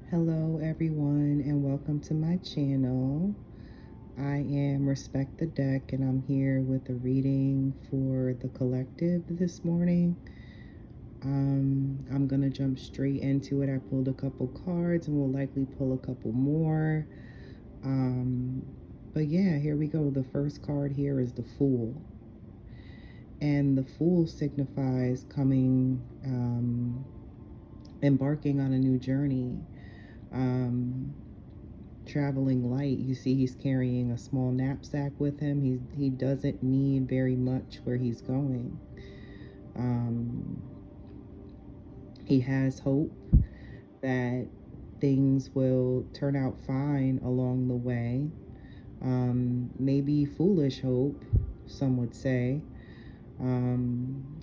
Hello, everyone, and welcome to my channel. I am Respect the Deck, and I'm here with a reading for the collective this morning. I'm gonna jump straight into it. I pulled a couple cards, and we'll likely pull a couple more. Um, but yeah, here we go. The first card here is the Fool, and the Fool signifies coming, embarking on a new journey. Um, Traveling light. You see he's carrying a small knapsack with him. He doesn't need very much where he's going. um, he has hope that things will turn out fine along the way. Maybe foolish hope, some would say.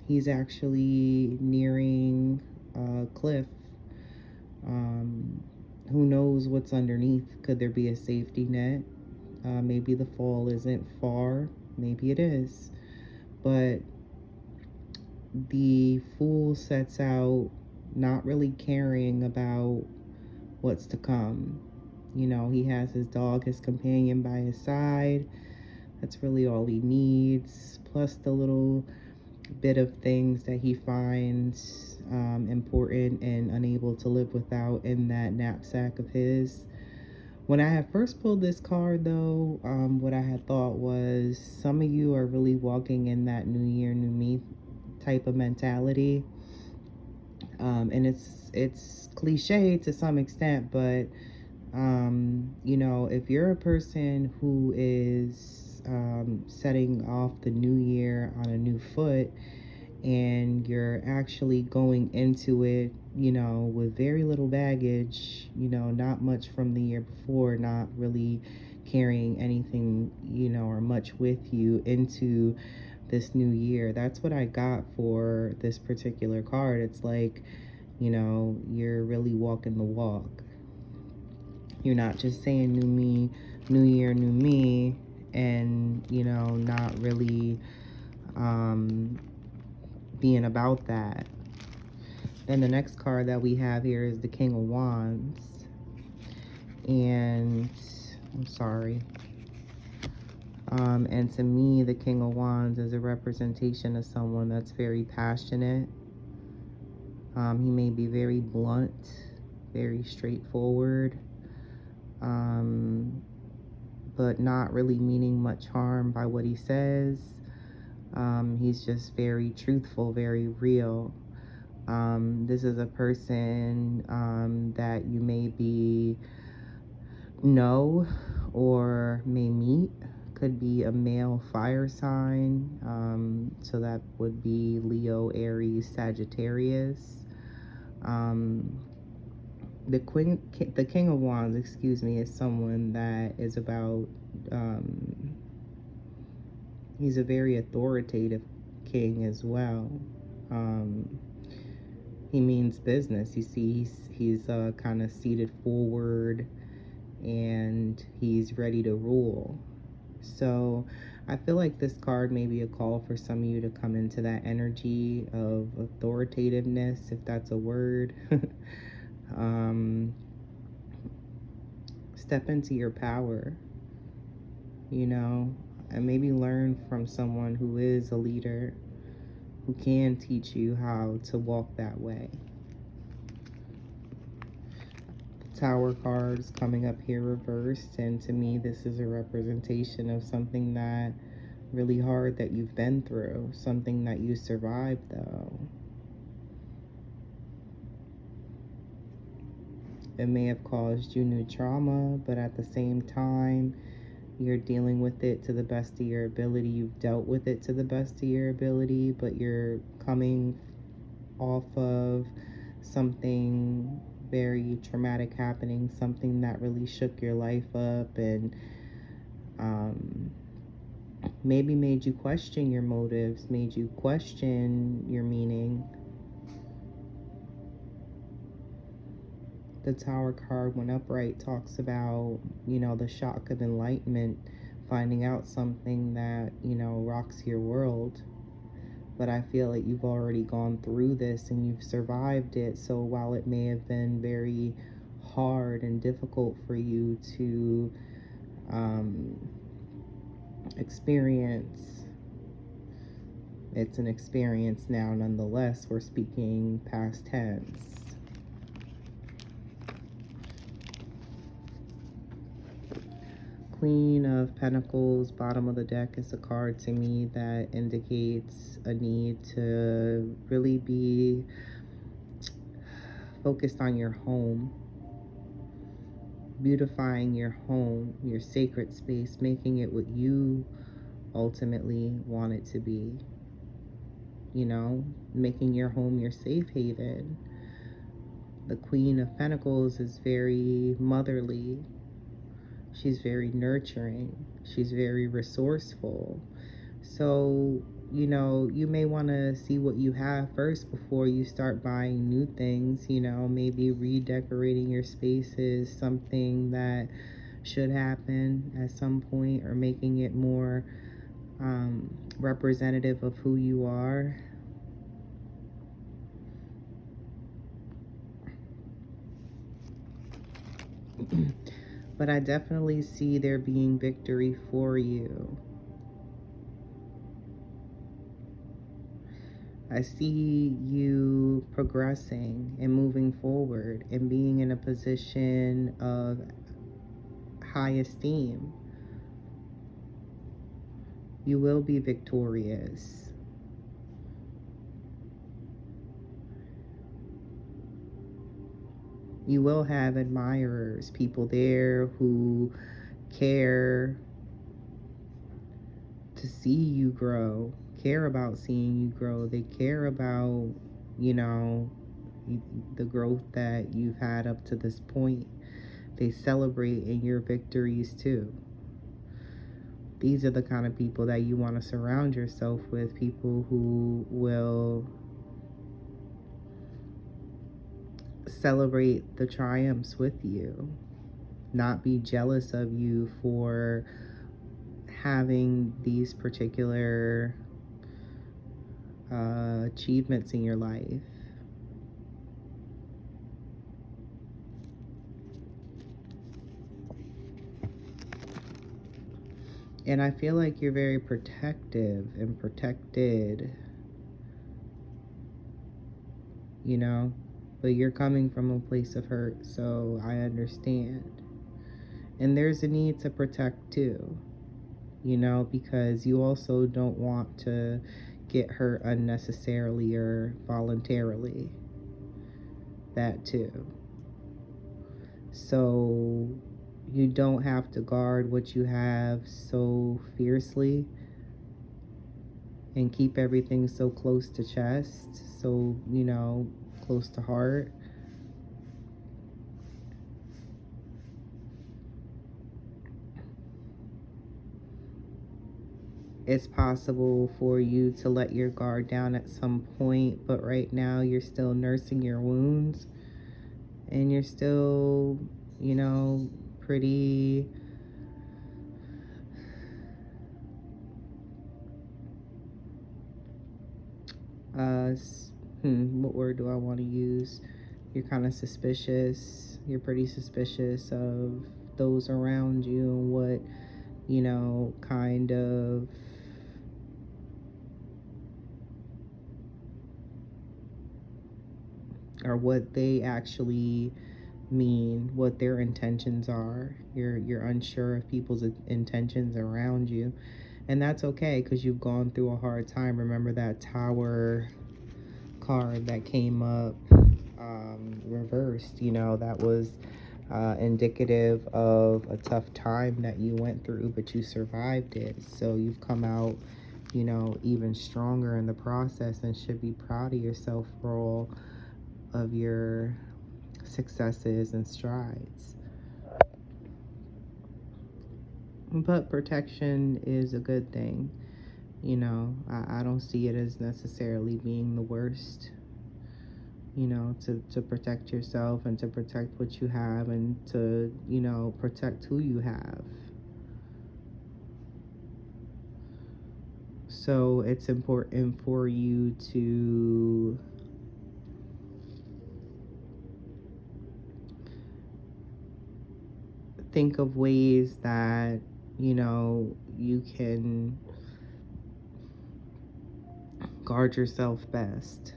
He's actually nearing a cliff. um, who knows what's underneath? Could there be a safety net? Maybe the fall isn't far, maybe it is. But the Fool sets out not really caring about what's to come. You know, he has his dog, his companion by his side. That's really all he needs, plus the little bit of things that he finds important and unable to live without in that knapsack of his. When I had first pulled this card, though, what I had thought was some of you are really walking in that new year, new me type of mentality. And it's cliche to some extent, but you know, if you're a person who is setting off the new year on a new foot, and you're actually going into it, you know, with very little baggage, you know, not much from the year before, not really carrying anything, you know, or much with you into this new year. That's what I got for this particular card. It's like, you know, you're really walking the walk. You're not just saying new me, new year, new me, and, you know, not really um being about that. Then the next card that we have here is the King of Wands. And I'm sorry. And to me, the King of Wands is a representation of someone that's very passionate. He may be very blunt, very straightforward, but not really meaning much harm by what he says. He's just very truthful, very real. This is a person that you maybe know or may meet. Could be a male fire sign, so that would be Leo, Aries, Sagittarius. Um, the King of Wands, excuse me, is someone that is about. He's a very authoritative king as well. Um, he means business. You see, he's kind of seated forward, and he's ready to rule. So I feel like this card may be a call for some of you to come into that energy of authoritativeness, if that's a word. um, Step into your power, you know, and maybe learn from someone who is a leader, who can teach you how to walk that way. Tower cards coming up here reversed, and to me this is a representation of something that really hard that you've been through, something that you survived though. It may have caused you new trauma, but at the same time you're dealing with it to the best of your ability. You've dealt with it to the best of your ability, but you're coming off of something very traumatic happening, something that really shook your life up, and maybe made you question your motives, made you question your meaning. The Tower card, when upright, talks about, you know, the shock of enlightenment, finding out something that, you know, rocks your world. But I feel like you've already gone through this and you've survived it. So while it may have been very hard and difficult for you to experience. It's an experience now, nonetheless. We're speaking past tense. Queen of Pentacles, bottom of the deck, is a card to me that indicates a need to really be focused on your home, beautifying your home, your sacred space, making it what you ultimately want it to be. You know, making your home your safe haven. The Queen of Pentacles is very motherly. She's very nurturing. She's very resourceful. So, you know, you may want to see what you have first before you start buying new things. You know, maybe redecorating your space is something that should happen at some point, or making it more representative of who you are. But I definitely see there being victory for you. I see you progressing and moving forward and being in a position of high esteem. You will be victorious. You will have admirers, people there who care to see you grow, care about seeing you grow. They care about, you know, the growth that you've had up to this point. They celebrate in your victories too. These are the kind of people that you want to surround yourself with, people who will celebrate the triumphs with you, not be jealous of you for having these particular achievements in your life. And I feel like you're very protective and protected, you know, but you're coming from a place of hurt, so I understand. And there's a need to protect too, you know, because you also don't want to get hurt unnecessarily or voluntarily. That too. So you don't have to guard what you have so fiercely and keep everything so close to chest, so, you know, close to heart. It's possible for you to let your guard down at some point, but right now you're still nursing your wounds and you're still, you know, pretty what word do I want to use? You're kind of suspicious. You're pretty suspicious of those around you and what, you know, kind of or what they actually mean, what their intentions are. You're unsure of people's intentions around you, and that's okay because you've gone through a hard time. Remember that Tower card that came up reversed? You know, that was indicative of a tough time that you went through, but you survived it. So you've come out, you know, even stronger in the process, and should be proud of yourself for all of your successes and strides. But protection is a good thing. You know, I don't see it as necessarily being the worst, you know, to protect yourself and to protect what you have and to, you know, protect who you have. So it's important for you to think of ways that, you can guard yourself best.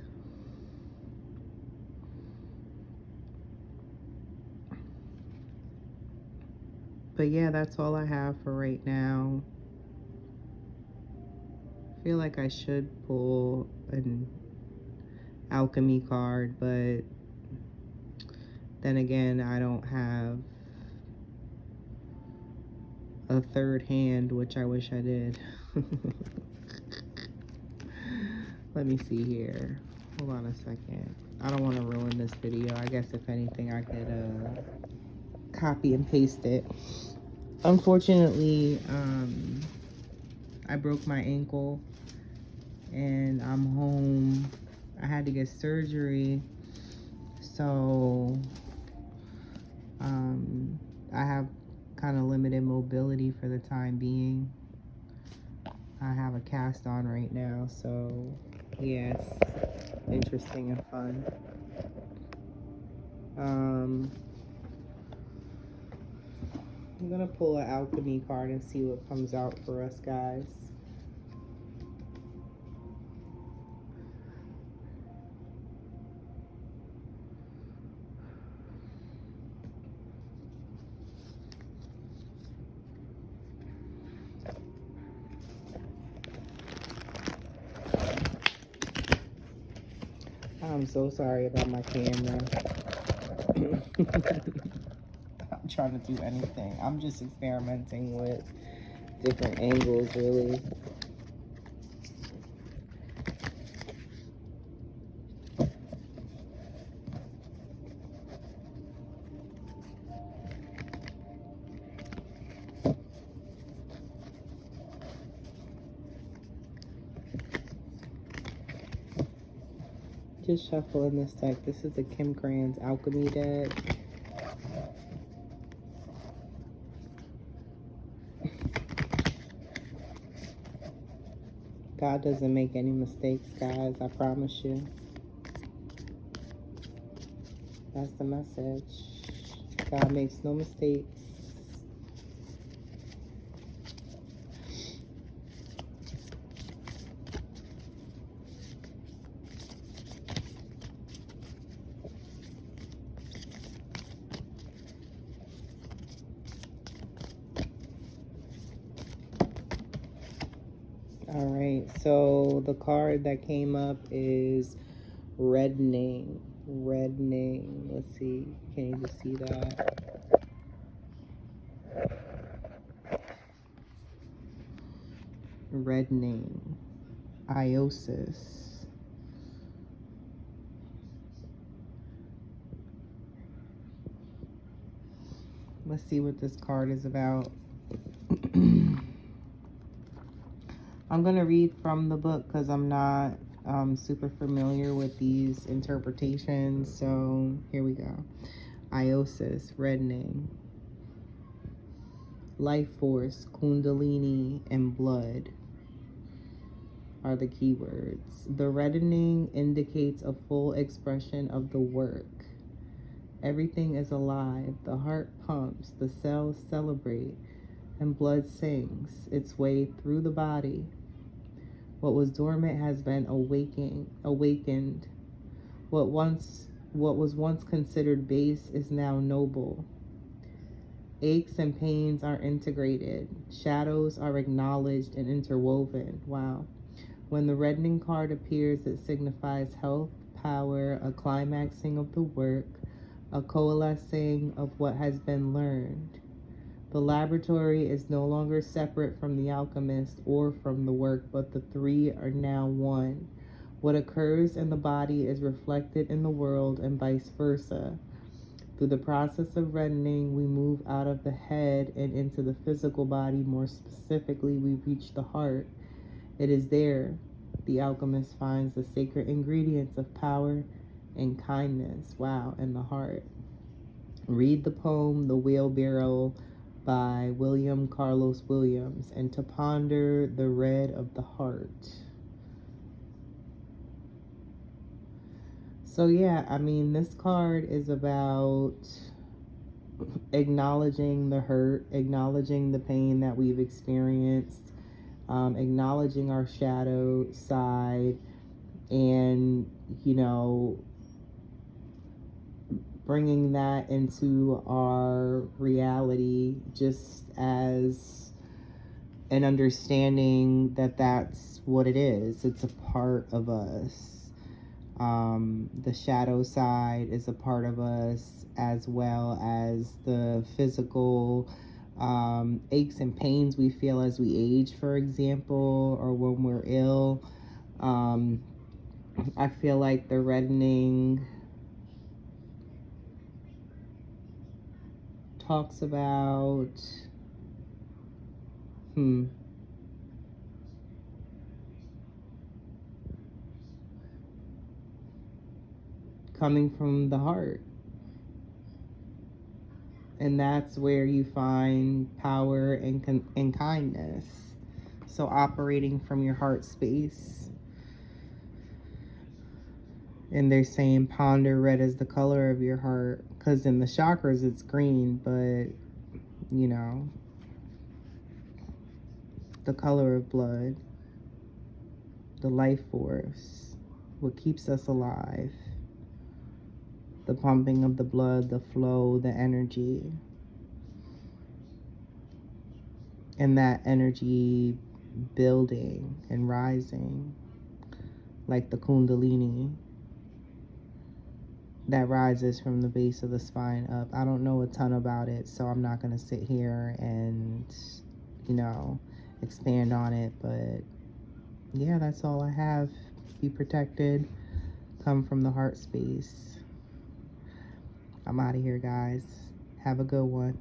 But yeah, that's all I have for right now. I feel like I should pull an alchemy card, but then again, I don't have a third hand, which I wish I did. Let me see here. Hold on a second. I don't want to ruin this video. I guess if anything, I could copy and paste it. Unfortunately, I broke my ankle and I'm home. I had to get surgery, so I have kind of limited mobility for the time being. I have a cast on right now, so yeah, it's interesting and fun. I'm gonna pull an alchemy card and see what comes out for us, guys. I'm so sorry about my camera. I'm trying to do anything. I'm just experimenting with different angles, really. Just shuffling this deck. This is the Kim Krans Alchemy deck. God doesn't make any mistakes, guys. I promise you. That's the message. God makes no mistakes. All right, so the card that came up is reddening. Reddening. Let's see. Can you just see that? Reddening. Iosis. Let's see what this card is about. I'm going to read from the book because I'm not super familiar with these interpretations. So here we go. Iosis, reddening. Life force, kundalini, and blood are the keywords. The reddening indicates a full expression of the work. Everything is alive. The heart pumps, the cells celebrate, and blood sings its way through the body. What was dormant has been awakened. What was once considered base is now noble. Aches and pains are integrated. Shadows are acknowledged and interwoven. Wow. When the reddening card appears, it signifies health, power, a climaxing of the work, a coalescing of what has been learned. The laboratory is no longer separate from the alchemist or from the work, but the three are now one. What occurs in the body is reflected in the world and vice versa. Through the process of reddening, we move out of the head and into the physical body. More specifically, we reach the heart. It is there the alchemist finds the sacred ingredients of power and kindness. Wow, in the heart. Read the poem, The Wheelbarrow, by William Carlos Williams, and to ponder the red of the heart. So yeah, I mean, this card is about acknowledging the hurt, acknowledging the pain that we've experienced, acknowledging our shadow side, and, you know, bringing that into our reality just as an understanding that that's what it is. It's a part of us. The shadow side is a part of us, as well as the physical aches and pains we feel as we age, for example, or when we're ill. I feel like the reddening talks about coming from the heart. And that's where you find power and kindness. So operating from your heart space. And they're saying ponder red as the color of your heart, because in the chakras it's green, but you know, the color of blood, the life force, what keeps us alive, the pumping of the blood, the flow, the energy, and that energy building and rising like the Kundalini that rises from the base of the spine up. I don't know a ton about it, so I'm not going to sit here and, you know, expand on it. But yeah, that's all I have. Be protected. Come from the heart space. I'm out of here, guys. Have a good one.